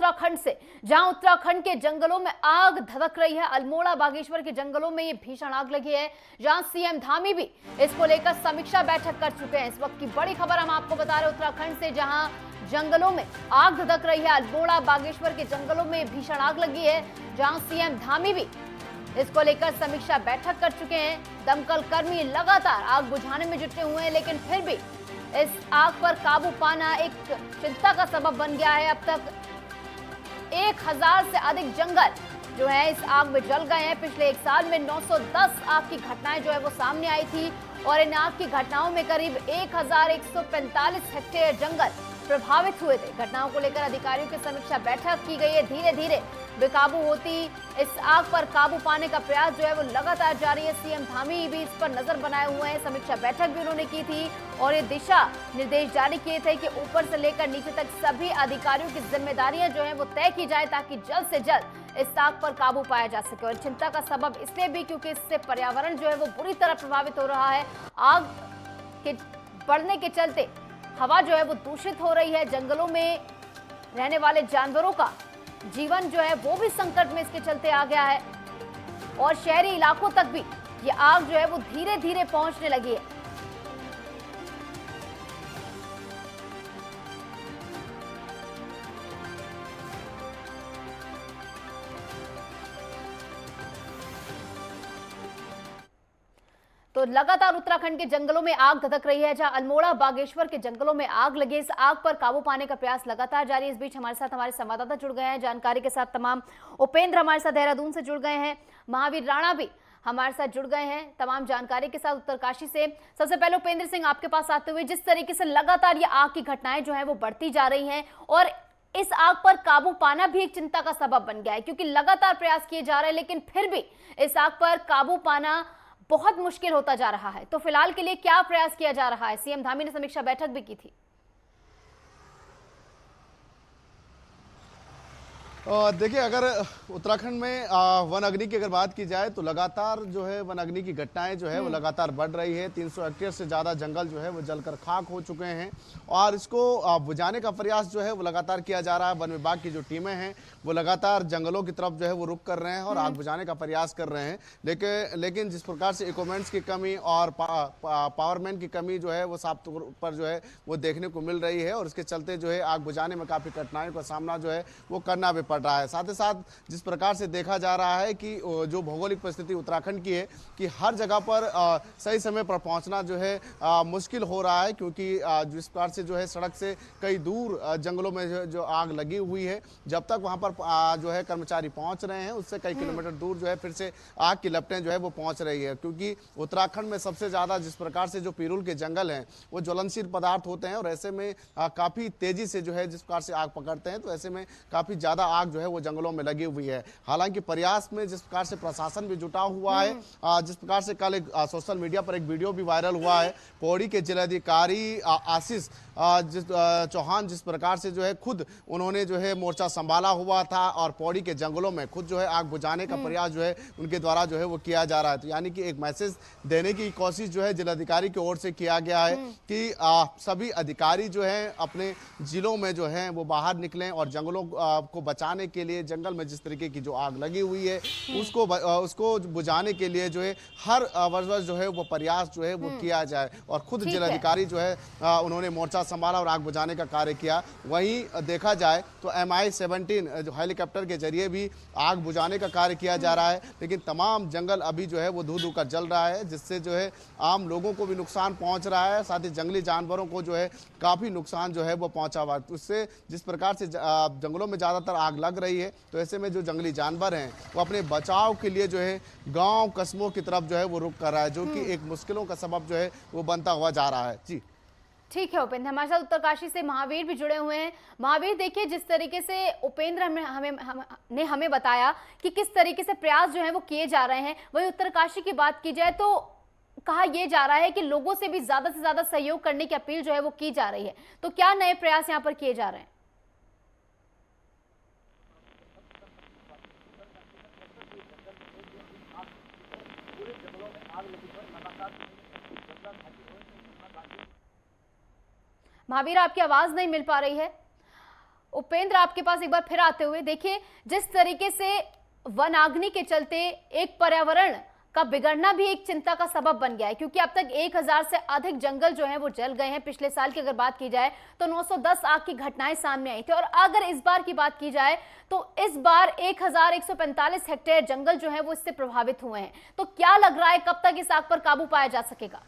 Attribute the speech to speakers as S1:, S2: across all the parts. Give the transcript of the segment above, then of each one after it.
S1: उत्तराखंड से, जहां उत्तराखंड के जंगलों में आग धधक रही है। अल्मोड़ा बागेश्वर के जंगलों में ये भीषण आग लगी है, जहां सीएम धामी भी इसको लेकर समीक्षा बैठक कर चुके हैं। इस वक्त की बड़ी खबर हम आपको बता रहे हैं उत्तराखंड से, जहां जंगलों में आग धधक रही है। अल्मोड़ा बागेश्वर के जंगलों में भीषण आग लगी है, जहां सीएम धामी भी इसको लेकर समीक्षा बैठक कर चुके हैं। दमकल कर्मी लगातार आग बुझाने में जुटे हुए हैं, लेकिन फिर भी इस आग पर काबू पाना एक चिंता का सबब बन गया है। अब तक 1000 से अधिक जंगल जो है इस आग में जल गए हैं। पिछले एक साल में 910 आग की घटनाएं जो है वो सामने आई थी और इन आग की घटनाओं में करीब 1145 हेक्टेयर जंगल प्रभावित हुए थे। घटनाओं को लेकर अधिकारियों की समीक्षा बैठक की गई है। धीरे धीरे बेकाबू होती इस आग पर काबू पाने का प्रयास जो है वो लगातार जारी है। सीएम धामी भी इस पर नजर बनाए हुए हैं। समीक्षा बैठक भी उन्होंने की थी और ये दिशा निर्देश जारी किए थे कि ऊपर से लेकर नीचे तक सभी अधिकारियों की जिम्मेदारियां जो है वो तय की जाए, ताकि जल्द से जल्द इस आग पर काबू पाया जा सके। और चिंता का सबब इसलिए भी क्योंकि इससे पर्यावरण जो है वो बुरी तरह प्रभावित हो रहा है। आग के बढ़ने के चलते हवा जो है वो दूषित हो रही है। जंगलों में रहने वाले जानवरों का जीवन जो है वो भी संकट में इसके चलते आ गया है और शहरी इलाकों तक भी ये आग जो है वो धीरे धीरे पहुंचने लगी है। तो लगातार उत्तराखंड के जंगलों में आग धधक रही है, जहां अल्मोड़ा बागेश्वर के जंगलों में आग लगी। इस आग पर काबू पाने का प्रयास लगातार जारी है। इस बीच हमारे साथ हमारे संवाददाता जुड़ गए हैं जानकारी के साथ। तमाम उपेंद्र हमारे साथ देहरादून से जुड़ गए हैं, महावीर राणा भी हमारे साथ जुड़ गए हैं तमाम जानकारी के साथ उत्तरकाशी से। सबसे पहले उपेंद्र सिंह, आपके पास आते हुए, जिस तरीके से लगातार ये आग की घटनाएं जो है वो बढ़ती जा रही हैं और इस आग पर काबू पाना भी एक चिंता का सबब बन गया है, क्योंकि लगातार प्रयास किए जा रहे हैं लेकिन फिर भी इस आग पर काबू पाना बहुत मुश्किल होता जा रहा है। तो फिलहाल के लिए क्या प्रयास किया जा रहा है? सीएम धामी ने समीक्षा बैठक भी की थी।
S2: देखिए, अगर उत्तराखंड में वन अग्नि की अगर बात की जाए तो लगातार जो है वन अग्नि की घटनाएं जो है वो लगातार बढ़ रही है। 300 हेक्टेयर से ज़्यादा जंगल जो है वो जलकर खाक हो चुके हैं और इसको बुझाने का प्रयास जो है वो लगातार किया जा रहा है। वन विभाग की जो टीमें हैं वो लगातार जंगलों की तरफ जो है वो रुख कर रहे हैं और आग बुझाने का प्रयास कर रहे हैं। लेकिन जिस प्रकार से इक्विपमेंट्स की कमी और पावरमैन की कमी जो है वो साफ तौर पर जो है वो देखने को मिल रही है और इसके चलते जो है आग बुझाने में काफ़ी कठिनाइयों का सामना जो है वो करना भी पड़ रहा है। साथ ही साथ जिस प्रकार से देखा जा रहा है कि जो भौगोलिक परिस्थिति उत्तराखंड की है कि हर जगह पर सही समय पर पहुंचना जो है मुश्किल हो रहा है, क्योंकि जिस प्रकार से जो है सड़क से कई दूर जंगलों में जो आग लगी हुई है, जब तक वहां पर जो है कर्मचारी पहुंच रहे हैं उससे कई किलोमीटर दूर जो है फिर से आग की लपटें जो है वो पहुंच रही है। क्योंकि उत्तराखंड में सबसे ज्यादा जिस प्रकार से जो पिरूल के जंगल हैं वो ज्वलनशील पदार्थ होते हैं और ऐसे में काफी तेजी से जो है जिस प्रकार से आग पकड़ते हैं, तो ऐसे में काफी ज्यादा आग जो है वो जंगलों में लगी हुई है। हालांकि प्रयास में जिस प्रकार से प्रशासन भी जुटा हुआ है, जिस प्रकार से कल एक सोशल मीडिया पर एक वीडियो भी वायरल हुआ है, पौड़ी के जिलाधिकारी आशीष चौहान जिस प्रकार से जो है खुद उन्होंने जो है मोर्चा संभाला हुआ था और पौड़ी के जंगलों में खुद जो है आग बुझाने का प्रयास जो है उनके द्वारा जो है वो किया जा रहा है। तो यानी कि एक मैसेज देने की कोशिश जो है जिलाधिकारी की ओर से किया गया है कि सभी अधिकारी जो है अपने जिलों में जो है वो बाहर निकलें और जंगलों को बचाने के लिए, जंगल में जिस तरीके की जो आग लगी हुई है उसको बुझाने के लिए जो है हर वर्ष जो है वो प्रयास जो है वो किया जाए। और खुद जिलाधिकारी जो है उन्होंने मोर्चा संभाला और आग बुझाने का कार्य किया। वहीं देखा जाए तो MI-17 जो हेलीकॉप्टर के जरिए भी आग बुझाने का कार्य किया जा रहा है, लेकिन तमाम जंगल अभी जो है वो धू धू कर जल रहा है, जिससे जो है आम लोगों को भी नुकसान पहुंच रहा है, साथ ही जंगली जानवरों को जो है काफी नुकसान जो है वो पहुंचा हुआ है। उससे जिस प्रकार से जंगलों में ज्यादातर आग लग रही है, तो ऐसे में जो जंगली जानवर हैं वो अपने बचाव के लिए जो है गांव कस्बों की तरफ जो है वो रुख कर रहा है, जो कि एक मुश्किलों का सबब जो है वो बनता हुआ जा रहा है। जी
S1: ठीक है उपेंद्र, हमारे साथ उत्तरकाशी से महावीर भी जुड़े हुए हैं। महावीर, देखिए जिस तरीके से उपेंद्र ने हमें बताया कि किस तरीके से प्रयास जो है वो किए जा रहे हैं, वही उत्तरकाशी की बात की जाए तो कहा यह जा रहा है कि लोगों से भी ज्यादा से ज्यादा सहयोग करने की अपील जो है वो की जा रही है। तो क्या नए प्रयास यहाँ पर किए जा रहे हैं? महावीर, आपकी आवाज नहीं मिल पा रही है। उपेंद्र, आपके पास एक बार फिर आते हुए, देखिए जिस तरीके से वनाग्नि के चलते एक पर्यावरण का बिगड़ना भी एक चिंता का सबब बन गया है, क्योंकि अब तक 1000 से अधिक जंगल जो है वो जल गए हैं। पिछले साल की अगर बात की जाए तो 910 आग की घटनाएं सामने आई थी, और अगर इस बार की बात की जाए तो इस बार 1145 हेक्टेयर जंगल जो है वो इससे प्रभावित हुए हैं। तो क्या लग रहा है, कब तक इस आग पर काबू पाया जा सकेगा?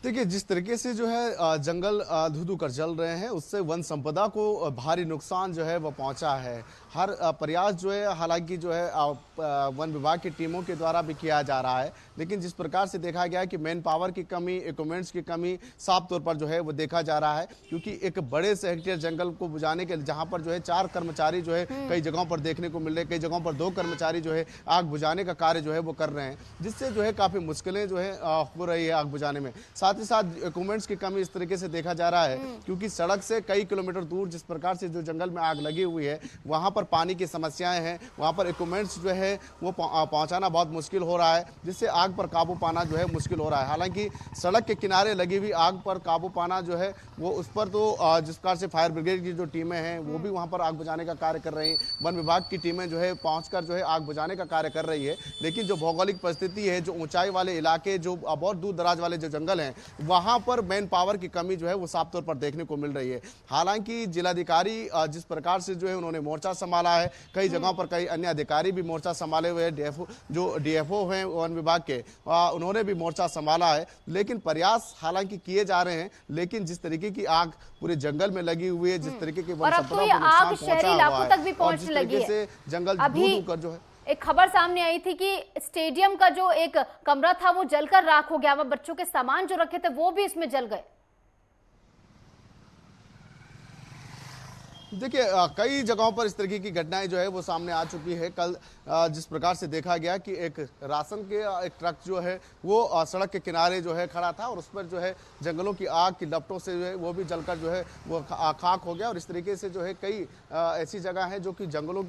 S2: देखिए, जिस तरीके से जो है जंगल धू-धू कर जल रहे हैं, उससे वन संपदा को भारी नुकसान जो है वो पहुंचा है। हर प्रयास जो है, हालांकि जो है वन विभाग की टीमों के द्वारा भी किया जा रहा है, लेकिन जिस प्रकार से देखा गया है कि मैन पावर की कमी, इक्विपमेंट्स की कमी साफ तौर पर जो है वो देखा जा रहा है, क्योंकि एक बड़े से हेक्टेयर जंगल को बुझाने के, जहां पर जो है 4 कर्मचारी जो है कई जगहों पर देखने को मिल रहे हैं, कई जगहों पर 2 कर्मचारी जो है आग बुझाने का कार्य जो है वो कर रहे हैं, जिससे जो है काफ़ी मुश्किलें जो है हो रही है आग बुझाने में। साथ ही साथ इक्विपमेंट्स की कमी इस तरीके से देखा जा रहा है, क्योंकि सड़क से कई किलोमीटर दूर जिस प्रकार से जो जंगल में आग लगी हुई है, वहां पर पानी की समस्याएं हैं, वहां पर इक्विपमेंट्स जो है वो पहुंचाना बहुत मुश्किल हो रहा है, जिससे आग पर काबू पाना जो है मुश्किल हो रहा है। हालांकि सड़क के किनारे लगी हुई आग पर काबू पाना जो है वो, उस पर तो जिस प्रकार से फायर ब्रिगेड की जो टीमें हैं वो भी वहां पर आग बुझाने का कार्य कर रही हैं, वन विभाग की टीमें जो है पहुंचकर जो है आग बुझाने का कार्य कर रही है, लेकिन जो भौगोलिक परिस्थिति है, जो ऊंचाई वाले इलाके, जो बहुत दूर दराज वाले जो जंगल हैं, वहां पर मैन पावर की कमी जो है वो साफ तौर पर देखने को मिल रही है। हालांकि जिलाधिकारी जिस प्रकार से जो है उन्होंने मोर्चा संभाला है, कई जगहों पर कई अन्य अधिकारी भी मोर्चा संभाले हुए हैं, डीएफओ हैं वन विभाग के, उन्होंने भी मोर्चा संभाला है, लेकिन प्रयास हालांकि किए जा रहे हैं, लेकिन जिस तरीके की आग पूरे जंगल में लगी हुई है, जिस तरीके की वन संपदा को नुकसान पहुंचा हुआ है, और जिस तरीके से जंगल धू-धू कर जो है,
S1: एक खबर सामने आई थी कि स्टेडियम का जो एक कमरा था वो जलकर राख हो गया, वह बच्चों के सामान जो रखे थे वो भी इसमें जल गए।
S2: देखिए, कई जगहों पर इस तरीके की घटनाएं जो है वो सामने आ चुकी है। कल जिस प्रकार से देखा गया कि एक राशन के एक ट्रक जो है वो सड़क के किनारे जो है खड़ा था, और उस पर जो है जंगलों की आग की लपटों से जो है वो भी जलकर जो है वो खाक हो गया। और इस तरीके से जो है कई ऐसी जगह हैं जो कि जंगलों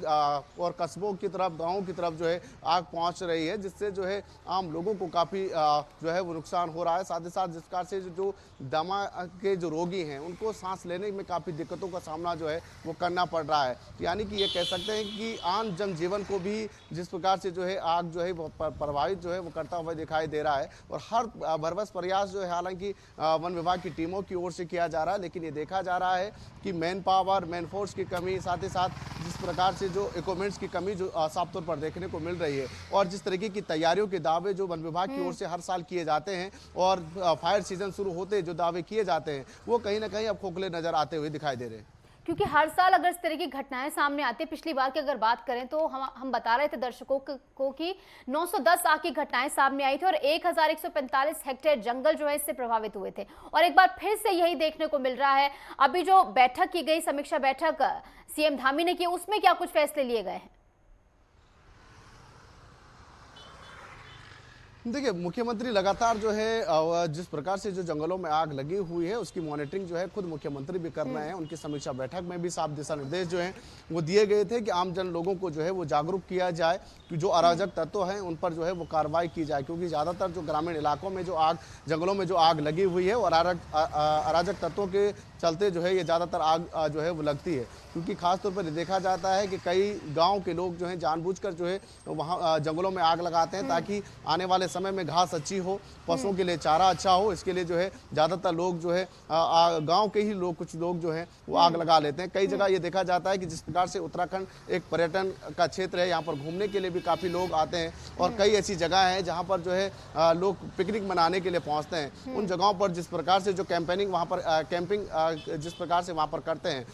S2: और कस्बों की तरफ, गाँवों की तरफ जो है आग पहुँच रही है, जिससे जो है आम लोगों को काफ़ी जो है वो नुकसान हो रहा है। साथ ही साथ जिस प्रकार से जो दमा के जो रोगी हैं उनको सांस लेने में काफ़ी दिक्कतों का सामना जो है वो करना पड़ रहा है। यानी कि ये कह सकते हैं कि आम जनजीवन को भी जिस प्रकार से जो है आग जो है वो प्रभावित जो है वो करता हुआ दिखाई दे रहा है, और हर भरवस प्रयास जो है हालांकि वन विभाग की टीमों की ओर से किया जा रहा है, लेकिन ये देखा जा रहा है कि मैन पावर, मैन फोर्स की कमी, साथ ही साथ जिस प्रकार से जो इक्विपमेंट्स की कमी जो साफ तौर पर देखने को मिल रही है, और जिस तरीके की तैयारियों के दावे जो वन विभाग की ओर से हर साल किए जाते हैं, और फायर सीजन शुरू होते जो दावे किए जाते हैं वो कहीं ना कहीं अब खोखले नजर आते हुए दिखाई दे रहे हैं।
S1: क्योंकि हर साल अगर इस तरह की घटनाएं सामने आती है, पिछली बार की अगर बात करें तो हम बता रहे थे दर्शकों को कि 910 आग की घटनाएं सामने आई थी, और 1145 हेक्टेयर जंगल जो है इससे प्रभावित हुए थे, और एक बार फिर से यही देखने को मिल रहा है। अभी जो बैठक की गई, समीक्षा बैठक सीएम धामी ने की, उसमें क्या कुछ फैसले लिए गए हैं?
S2: देखिए, मुख्यमंत्री लगातार जो है जिस प्रकार से जो जंगलों में आग लगी हुई है उसकी मॉनिटरिंग जो है खुद मुख्यमंत्री भी कर रहे हैं। उनकी समीक्षा बैठक में भी साफ दिशा निर्देश जो हैं वो दिए गए थे कि आम जन लोगों को जो है वो जागरूक किया जाए कि जो अराजक तत्व हैं उन पर जो है वो कार्रवाई की जाए, क्योंकि ज़्यादातर जो ग्रामीण इलाकों में जो आग, जंगलों में जो आग लगी हुई है और अराजक तत्वों के चलते जो है ये ज़्यादातर आग जो है वो लगती है, क्योंकि खासतौर पर देखा जाता है कि कई गांव के लोग जो हैं जानबूझकर जो है वहाँ जंगलों में आग लगाते हैं ताकि आने वाले समय में घास अच्छी हो, पशुओं के लिए चारा अच्छा हो। इसके लिए जो है ज़्यादातर लोग जो है गांव के ही लोग, कुछ लोग जो हैं वो आग लगा लेते हैं। कई जगह ये देखा जाता है कि जिस प्रकार से उत्तराखंड एक पर्यटन का क्षेत्र है, यहाँ पर घूमने के लिए भी काफ़ी लोग आते हैं, और कई ऐसी जगह हैं जहाँ पर जो है लोग पिकनिक मनाने के लिए पहुँचते हैं। उन जगहों पर जिस प्रकार से जो कैंपेनिंग वहाँ पर कैंपिंग जिस प्रकार से वहाँ पर करते हैं,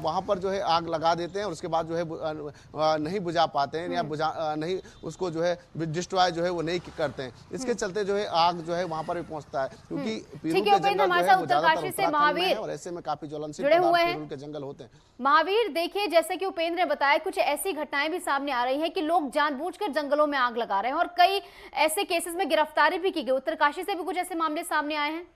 S2: वहाँ पर जो है आग लगा देते हैं और उसके बाद जो है नहीं बुझा पाते हैं, या नहीं उसको जो है डिस्ट्रॉय जो है वो नहीं करते हैं। इसके चलते जो है आग जो है वहाँ पर भी पहुँचता है, क्योंकि पीरू के जंगल जो है वो ज़्यादातर उत्तराखंड में है, और ऐसे में काफी ज्वलनशील पीरू के जंगल होते हैं।
S1: महावीर, देखिए जैसे कि उपेंद्र ने बताया, कुछ ऐसी घटनाएं भी सामने आ रही हैं कि लोग जानबूझकर जंगलों में आग लगा रहे हैं, और कई ऐसे केसेस में गिरफ्तारी भी की गई। उत्तरकाशी से भी कुछ ऐसे मामले सामने आए हैं।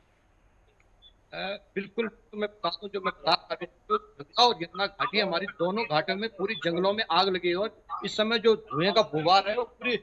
S3: बिल्कुल, तो मैं बताता हूँ जो मैं बता रहा था, जो गंगा और यमुना घाटी हमारी दोनों घाटियों में पूरी जंगलों में आग लगी है और इस समय जो धुएँ का गुबार है वो पूरी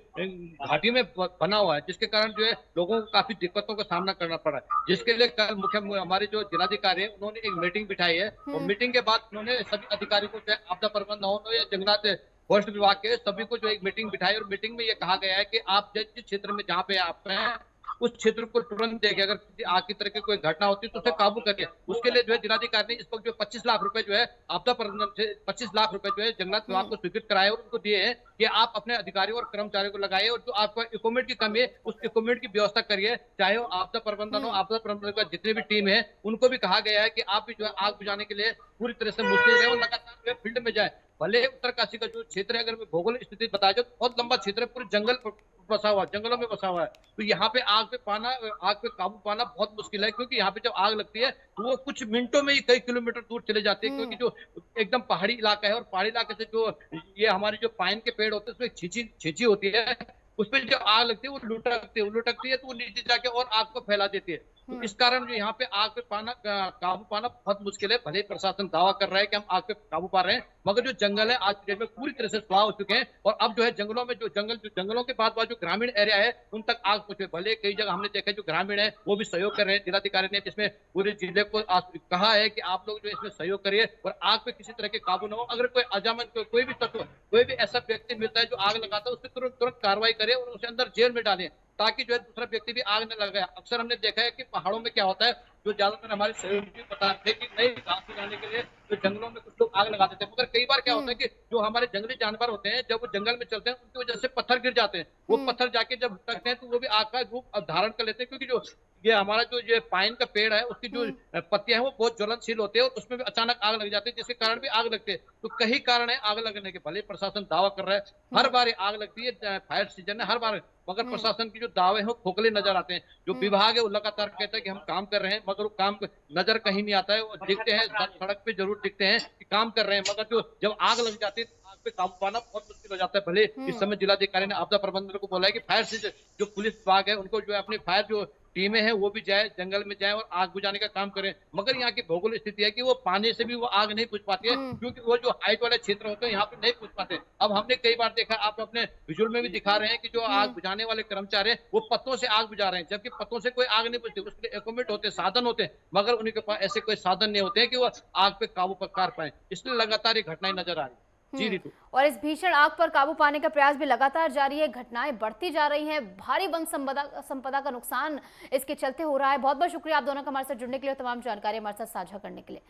S3: घाटी में बना हुआ है, जिसके कारण जो है लोगों को काफ़ी दिक्कतों का सामना करना पड़ रहा है। जिसके लिए कल हमारे जो जिलाधिकारी हैं उन्होंने एक मीटिंग बिठाई है और मीटिंग के बाद उन्होंने सभी अधिकारियों को, चाहे आपदा प्रबंधन हो या जंगलात फॉरेस्ट विभाग के, सभी को जो एक मीटिंग बिठाई और मीटिंग में ये कहा गया है कि आप जिस क्षेत्र में जहाँ पे आप हैं उस क्षेत्र को तुरंत देखें, अगर किसी आग की तरह की कोई घटना होती है तो उसे काबू करिए। उसके लिए जो है जिलाधिकारी ने इस वक्त जो 25 लाख रुपए जो है आपदा प्रबंधन से 25 लाख रुपए जो है जंगलात विभाग को स्वीकृत कराए और उनको दिए हैं कि आप अपने अधिकारियों और कर्मचारियों को लगाइए और जो आपका इक्विपमेंट की कमी है उस इक्विपमेंट की व्यवस्था करिए, चाहे वो आपदा प्रबंधन हो, आपदा प्रबंधन का जितने भी टीम है उनको भी कहा गया है कि आप भी जो है आग बुझाने के लिए पूरी तरह से मुस्तैद रहे और लगातार जो है फील्ड में जाए। भले उत्तरकाशी का जो क्षेत्र है, अगर मैं भौगोलिक स्थिति बताया जाए तो बहुत लंबा क्षेत्र है, पूरे जंगल बसा हुआ है, जंगलों में बसा हुआ है। तो यहाँ पे आग पे काबू पाना बहुत मुश्किल है, क्योंकि यहाँ पे जब आग लगती है तो वो कुछ मिनटों में ही कई किलोमीटर दूर चले जाती है, क्योंकि जो एकदम पहाड़ी इलाका है और पहाड़ी इलाके से जो ये हमारे जो पाइन के पेड़ होते हैं उसमें छींची छींची होती है, उसपे जब आग लगती है वो लुढ़कती है तो वो नीचे जाके और आग को फैला देती है। तो इस कारण जो यहाँ पे आग पे काबू पाना बहुत मुश्किल है। भले ही प्रशासन दावा कर रहा है कि हम आग पे काबू पा रहे हैं, मगर जो जंगल है आज की डेट में पूरी तरह से स्वाह हो चुके हैं और अब जो है जंगलों में जो जंगलों के बाद जो ग्रामीण एरिया है उन तक आग पहुंचे। भले कई जगह हमने देखा जो ग्रामीण है वो भी सहयोग कर रहे हैं। जिलाधिकारी ने इसमें पूरे जिले को कहा है कि आप लोग जो इसमें सहयोग करिए और आग पे किसी तरह के काबू न हो। अगर कोई अजामत कोई भी तत्व, कोई भी ऐसा व्यक्ति मिलता है जो आग लगाता है, उस पर तुरंत कार्रवाई करे और उसे अंदर जेल में डालें, ताकि जो है दूसरा व्यक्ति भी आग न लगाए। अक्सर हमने देखा है कि पहाड़ों में क्या होता है, जो ज्यादातर हमारे सहयोगी बताते हैं कि नई घास लगाने के लिए तो जंगलों में कुछ लोग आग लगा देते हैं, मगर कई बार क्या होता है कि जो हमारे जंगली जानवर होते हैं जब वो जंगल में चलते हैं उनकी वजह से पत्थर गिर जाते हैं, वो पत्थर जाके जब भटकते हैं तो वो भी आग का रूप धारण कर लेते हैं, क्योंकि जो ये हमारा जो ये पाइन का पेड़ है उसकी जो पत्तियां हैं वो बहुत ज्वलनशील होते हैं और उसमें भी अचानक आग लग जाती है, जिसके कारण भी आग लगती है। तो कई कारण है आग लगने के। भले प्रशासन दावा कर रहा है हर बार आग लगती है, फायर सीजन है हर बार, मगर प्रशासन की जो दावे हैं वो खोखले नजर आते हैं। जो विभाग है वो लगातार कहता है कि हम काम कर रहे हैं, मगर वो काम नजर कहीं नहीं आता है। और दिखते हैं सड़क पे जरूर दिखते हैं कि काम कर रहे हैं, मगर जो जब आग लग जाती है तो आग पे काबू पाना बहुत मुश्किल हो जाता है। भले इस समय जिलाधिकारी ने आपदा प्रबंधन को बोला है कि फायर सीजन जो पुलिस विभाग है उनको जो है अपनी फायर जो टीमें हैं वो भी जाए, जंगल में जाए और आग बुझाने का काम करें, मगर यहाँ की भौगोलिक स्थिति है कि वो पानी से भी वो आग नहीं बुझ पाती है, क्योंकि वो जो हाइट वाले क्षेत्र होते हैं यहाँ पे नहीं बुझ पाते। अब हमने कई बार देखा, आप अपने विजुअल में भी दिखा रहे हैं कि जो आग बुझाने वाले कर्मचारी हैं वो पत्तों से आग बुझा रहे हैं, जबकि पत्तों से कोई आग नहीं बुझती, उसके लिए इक्विपमेंट होते हैं, साधन होते हैं, मगर उनके पास ऐसे कोई साधन नहीं होते हैं कि वो आग पे काबू कर पाए। इसलिए लगातार ये घटनाएं नजर आ रही है। जी रितु।
S1: और इस भीषण आग पर काबू पाने का प्रयास भी लगातार जारी है, घटनाएं बढ़ती जा रही हैं, भारी वन संपदा का नुकसान इसके चलते हो रहा है। बहुत बहुत शुक्रिया आप दोनों का हमारे साथ जुड़ने के लिए, तमाम जानकारी हमारे साथ साझा करने के लिए।